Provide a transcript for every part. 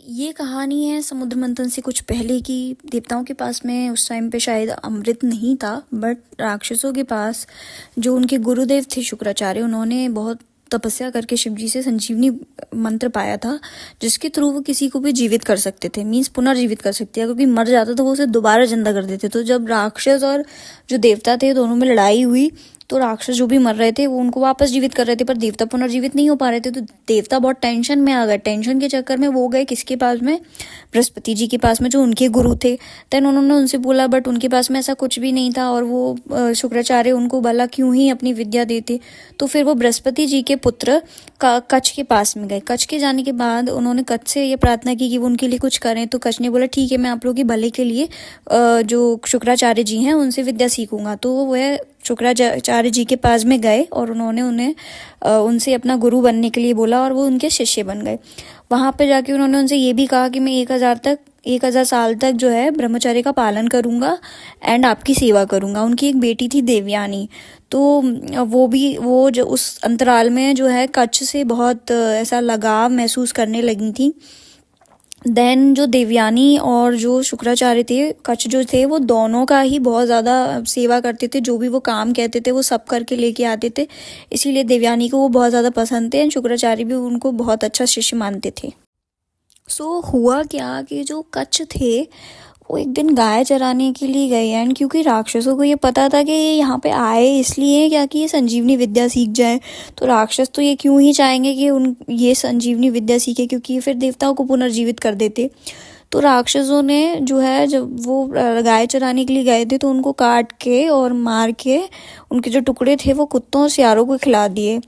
ये कहानी है समुद्र मंथन से कुछ पहले की। देवताओं के पास में उस टाइम पे शायद अमृत नहीं था, बट राक्षसों के पास जो उनके गुरुदेव थे शुक्राचार्य, उन्होंने बहुत तपस्या करके शिव जी से संजीवनी मंत्र पाया था, जिसके थ्रू वो किसी को भी जीवित कर सकते थे। मीन्स पुनर्जीवित कर सकते हैं। अगर कोई मर जाता तो वो उसे दोबारा जिंदा कर देते। तो जब राक्षस और जो देवता थे दोनों में लड़ाई हुई तो राक्षस जो भी मर रहे थे वो उनको वापस जीवित कर रहे थे, पर देवता पुनर्जीवित नहीं हो पा रहे थे। तो देवता बहुत टेंशन में आ गए। टेंशन के चक्कर में वो गए किसके पास में? बृहस्पति जी के पास में, जो उनके गुरु थे। देन उन्होंने उनसे बोला, बट उनके पास में ऐसा कुछ भी नहीं था और वो शुक्राचार्य उनको भला क्यों ही अपनी विद्या देते। तो फिर वो बृहस्पति जी के पुत्र कच्छ के पास में गए। कच्छ के जाने के बाद उन्होंने कच्छ से ये प्रार्थना की कि वो उनके लिए कुछ करें। तो कच्छ ने बोला ठीक है, मैं आप लोगों के भले के लिए जो शुक्राचार्य जी हैं उनसे विद्या सीखूंगा। तो वह शुक्राचार्य जी के पास में गए और उन्होंने उन्हें उनसे अपना गुरु बनने के लिए बोला और वो उनके शिष्य बन गए। वहाँ पे जाके उन्होंने उनसे ये भी कहा कि मैं 1000 साल तक जो है ब्रह्मचर्य का पालन करूँगा एंड आपकी सेवा करूँगा। उनकी एक बेटी थी देवयानी। तो वो जो उस अंतराल में जो है कच्छ से बहुत ऐसा लगाव महसूस करने लगी थी। देन जो देवयानी और जो शुक्राचार्य थे, कच्छ जो थे, वो दोनों का ही बहुत ज़्यादा सेवा करते थे। जो भी वो काम कहते थे वो सब करके लेके आते थे। इसीलिए देवयानी को वो बहुत ज़्यादा पसंद थे एंड शुक्राचार्य भी उनको बहुत अच्छा शिष्य मानते थे। सो हुआ क्या कि जो कच्छ थे वो एक दिन गाय चराने के लिए गए एंड क्योंकि राक्षसों को ये पता था कि ये यहाँ पे आए इसलिए क्या कि ये संजीवनी विद्या सीख जाए। तो राक्षस तो ये क्यों ही चाहेंगे कि ये संजीवनी विद्या सीखे, क्योंकि ये फिर देवताओं को पुनर्जीवित कर देते। तो राक्षसों ने जो है, जब वो गाय चराने के लिए गए थे तो उनको काट के और मार के उनके जो टुकड़े थे वो कुत्तों और सियारों को खिला दिए।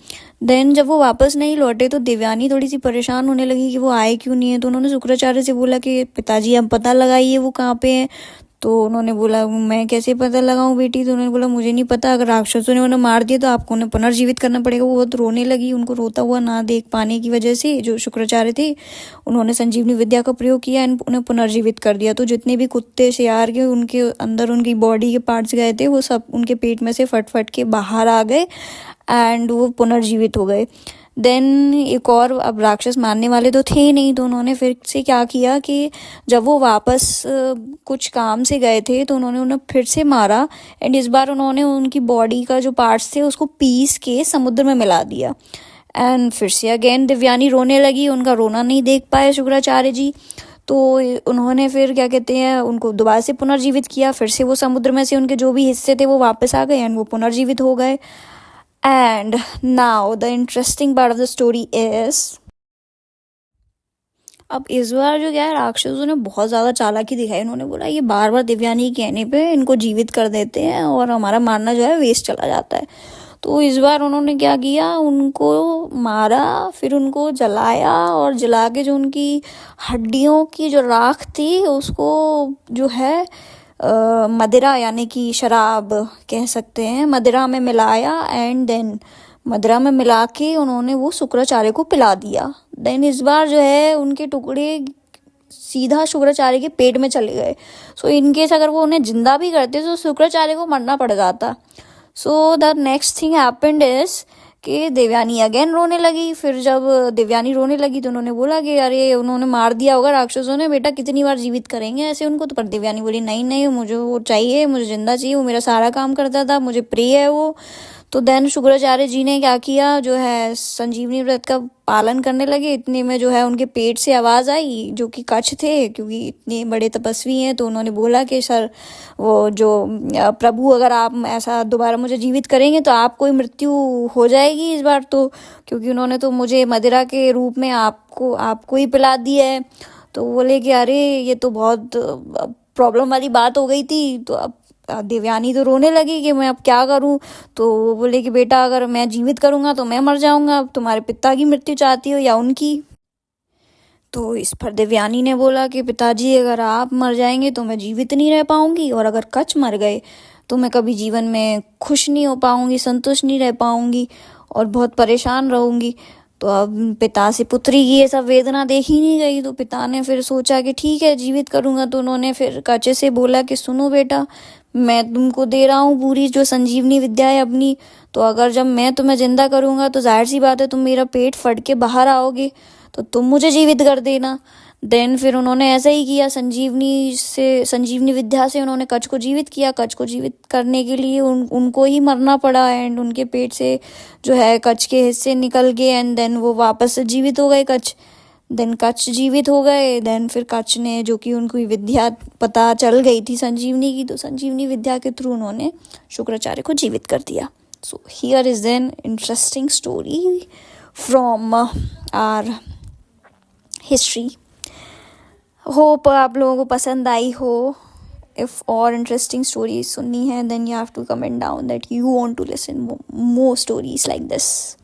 देन जब वो वापस नहीं लौटे तो देवयानी थोड़ी सी परेशान होने लगी कि वो आए क्यों नहीं है। तो उन्होंने शुक्राचार्य से बोला कि पिताजी आप पता लगाइए वो कहाँ पे हैं। तो उन्होंने बोला मैं कैसे पता लगाऊं बेटी। तो उन्होंने बोला मुझे नहीं पता, अगर राक्षसों ने उन्हें मार दिया तो आपको उन्हें पुनर्जीवित करना पड़ेगा। वो बहुत रोने लगी। उनको रोता हुआ ना देख पाने की वजह से जो शुक्राचार्य थे उन्होंने संजीवनी विद्या का प्रयोग किया एंड उन्हें पुनर्जीवित कर दिया। तो जितने भी कुत्ते सियार के उनके अंदर उनकी बॉडी के पार्ट्स गए थे वो सब उनके पेट में से फट फट के बाहर आ गए एंड वो पुनर्जीवित हो गए। देन एक और, अब राक्षस मारने वाले तो थे नहीं, तो उन्होंने फिर से क्या किया कि जब वो वापस कुछ काम से गए थे तो उन्होंने उन्हें फिर से मारा एंड इस बार उन्होंने उनकी बॉडी का जो पार्ट्स थे उसको पीस के समुद्र में मिला दिया। एंड फिर से अगेन देवयानी रोने लगी। उनका रोना नहीं देख पाए शुक्राचार्य जी। तो उन्होंने फिर क्या कहते हैं, उनको दोबारा से पुनर्जीवित किया। फिर से वो समुद्र में से उनके जो भी हिस्से थे वो वापस आ गए एंड वो पुनर्जीवित हो गए। And now the interesting part of the story is, अब इस बार जो क्या है, राक्षसों ने बहुत ज़्यादा चालाकी दिखाई। उन्होंने बोला ये बार बार देवयानी के कहने पे इनको जीवित कर देते हैं और हमारा मारना जो है वेस्ट चला जाता है। तो इस बार उन्होंने क्या किया, उनको मारा, फिर उनको जलाया और जला के जो उनकी हड्डियों की जो राख थी उसको जो है मदिरा यानी कि शराब कह सकते हैं, मदिरा में मिलाया एंड देन मदिरा में मिला के उन्होंने वो शुक्राचार्य को पिला दिया। देन इस बार जो है उनके टुकड़े सीधा शुक्राचार्य के पेट में चले गए। सो इनकेस अगर वो उन्हें जिंदा भी करते तो शुक्राचार्य को मरना पड़ जाता। So the next thing happened is कि देवयानी अगेन रोने लगी। फिर जब देवयानी रोने लगी तो उन्होंने बोला कि अरे उन्होंने मार दिया होगा राक्षसों ने, बेटा कितनी बार जीवित करेंगे ऐसे उनको। तो पर देवयानी बोली नहीं नहीं, मुझे वो चाहिए, मुझे जिंदा चाहिए, वो मेरा सारा काम करता था, मुझे प्रिय है वो। तो देन शुक्राचार्य जी ने क्या किया, जो है संजीवनी व्रत का पालन करने लगे। इतने में जो है उनके पेट से आवाज़ आई, जो कि कच्छ थे क्योंकि इतने बड़े तपस्वी हैं। तो उन्होंने बोला कि सर वो जो प्रभु, अगर आप ऐसा दोबारा मुझे जीवित करेंगे तो आपको ही मृत्यु हो जाएगी इस बार तो, क्योंकि उन्होंने तो मुझे मदिरा के रूप में आपको ही पिला दिया है। तो बोले कि अरे ये तो बहुत प्रॉब्लम वाली बात हो गई थी। तो अब देवयानी तो रोने लगी कि मैं अब क्या करूं। तो वो बोले कि बेटा अगर मैं जीवित करूंगा तो मैं मर जाऊंगा, अब तुम्हारे पिता की मृत्यु चाहती हो या उनकी। तो इस पर देवयानी ने बोला कि पिताजी अगर आप मर जाएंगे तो मैं जीवित नहीं रह पाऊंगी, और अगर कच्छ मर गए तो मैं कभी जीवन में खुश नहीं हो पाऊंगी, संतुष्ट नहीं रह पाऊंगी और बहुत परेशान रहूंगी। तो अब पिता से पुत्री की ये सब वेदना देखी नहीं गई। तो पिता ने फिर सोचा कि ठीक है जीवित करूंगा। तो उन्होंने फिर कच्छ से बोला कि सुनो बेटा, मैं तुमको दे रहा हूँ पूरी जो संजीवनी विद्या है अपनी। तो अगर जब मैं तुम्हें जिंदा करूंगा तो जाहिर सी बात है तुम मेरा पेट फट के बाहर आओगे, तो तुम मुझे जीवित कर देना। देन फिर उन्होंने ऐसा ही किया, संजीवनी विद्या से उन्होंने कच्छ को जीवित किया। कच्छ को जीवित करने के लिए उनको ही मरना पड़ा, एंड उनके पेट से जो है कच्छ के हिस्से निकल गए, एंड देन वो वापस से जीवित हो गए कच्छ। देन कच्छ जीवित हो गए। देन फिर कच्छ ने, जो कि उनको विद्या पता चल गई थी संजीवनी की, तो संजीवनी विद्या के थ्रू उन्होंने शुक्राचार्य को जीवित कर दिया। So here is an interesting story from our history. Hope आप लोगों को पसंद आई हो। इफ़ और इंटरेस्टिंग स्टोरीज सुननी है, then you have to comment down that you want to listen more stories like this.